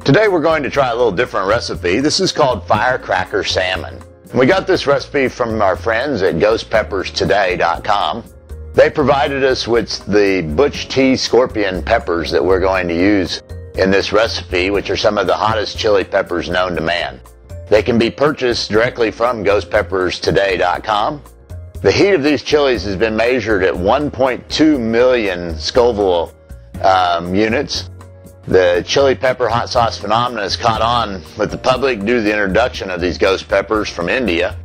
Today we're going to try a little different recipe. This is called Firecracker Salmon. We got this recipe from our friends at ghostpepperstoday.com. They provided us with the Butch T Scorpion peppers that we're going to use in this recipe, which are some of the hottest chili peppers known to man. They can be purchased directly from ghostpepperstoday.com. The heat of these chilies has been measured at 1.2 million Scoville units. The chili pepper hot sauce phenomenon has caught on with the public due to the introduction of these ghost peppers from India.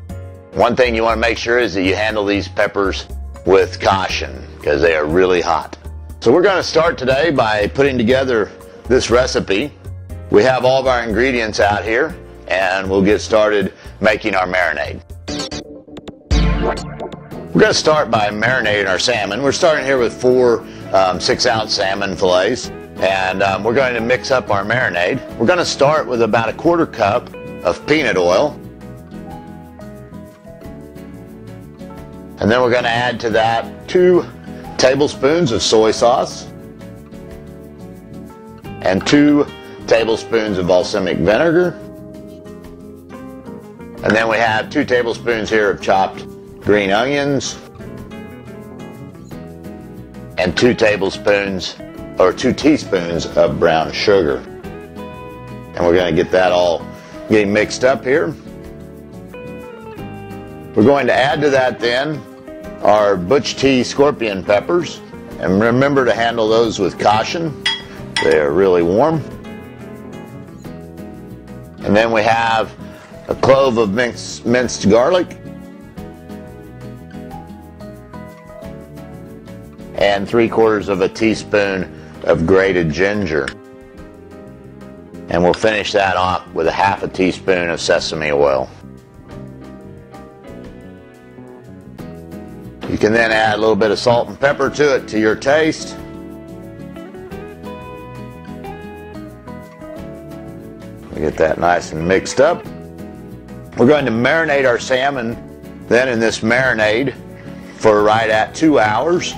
One thing you want to make sure is that you handle these peppers with caution because they are really hot. So we're going to start today by putting together this recipe. We have all of our ingredients out here and we'll get started making our marinade. We're going to start by marinating our salmon. We're starting here with 4 6-ounce salmon fillets. And we're going to mix up our marinade. We're going to start with about 1/4 cup of peanut oil. And then we're going to add to that 2 tablespoons of soy sauce and 2 tablespoons of balsamic vinegar. And then we have 2 tablespoons here of chopped green onions and 2 teaspoons of brown sugar. And we're going to get that all getting mixed up here. We're going to add to that then our Butch T Scorpion peppers. And remember to handle those with caution. They are really warm. And then we have a clove of minced garlic. And 3/4 teaspoon of grated ginger. And we'll finish that off with 1/2 teaspoon of sesame oil. You can then add a little bit of salt and pepper to it to your taste. We get that nice and mixed up. We're going to marinate our salmon then in this marinade for right at 2 hours.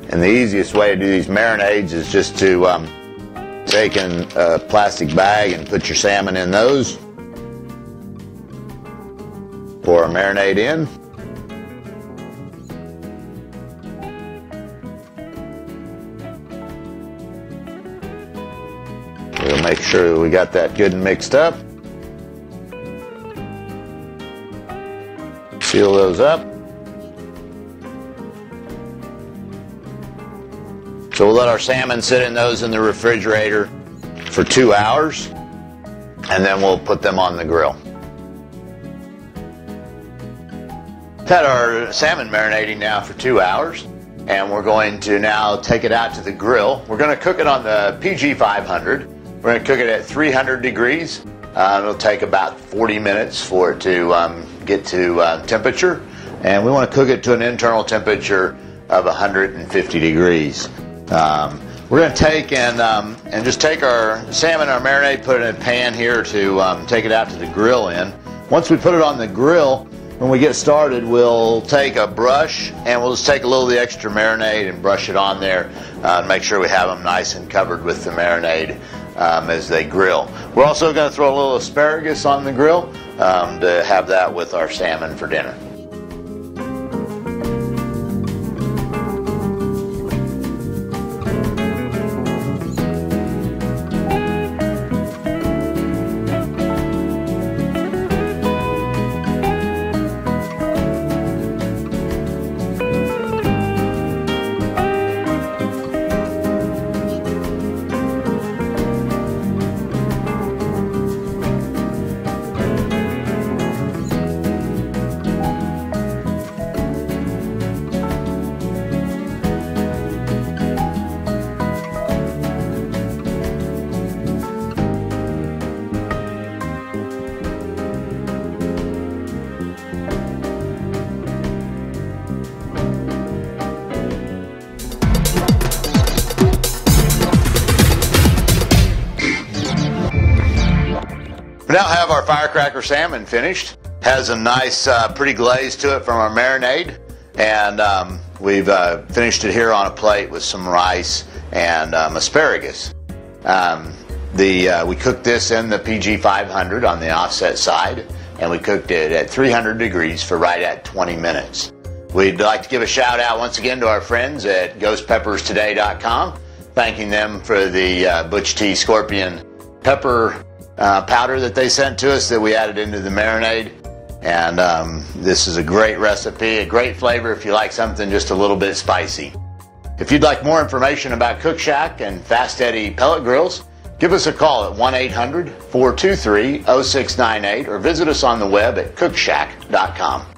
And the easiest way to do these marinades is just to take in a plastic bag and put your salmon in those. Pour our marinade in. We'll make sure we got that good and mixed up. Seal those up. So we'll let our salmon sit in those in the refrigerator for 2 hours, and then we'll put them on the grill. We've had our salmon marinating now for 2 hours, and we're going to now take it out to the grill. We're going to cook it on the PG500. We're going to cook it at 300 degrees. It'll take about 40 minutes for it to get to temperature, and we want to cook it to an internal temperature of 150 degrees. We're going to take and just take our salmon, our marinade, put it in a pan here to take it out to the grill in. Once we put it on the grill, when we get started, we'll take a brush and we'll just take a little of the extra marinade and brush it on there and make sure we have them nice and covered with the marinade as they grill. We're also going to throw a little asparagus on the grill to have that with our salmon for dinner. We now have our Firecracker salmon finished. Has a nice pretty glaze to it from our marinade, and we've finished it here on a plate with some rice and asparagus. We cooked this in the PG500 on the offset side, and we cooked it at 300 degrees for right at 20 minutes. We'd like to give a shout out once again to our friends at ghostpepperstoday.com, thanking them for the Butch T Scorpion pepper powder that they sent to us that we added into the marinade. And this is a great recipe, a great flavor if you like something just a little bit spicy. If you'd like more information about Cookshack and Fast Eddy pellet grills, give us a call at 1-800-423-0698 or visit us on the web at cookshack.com.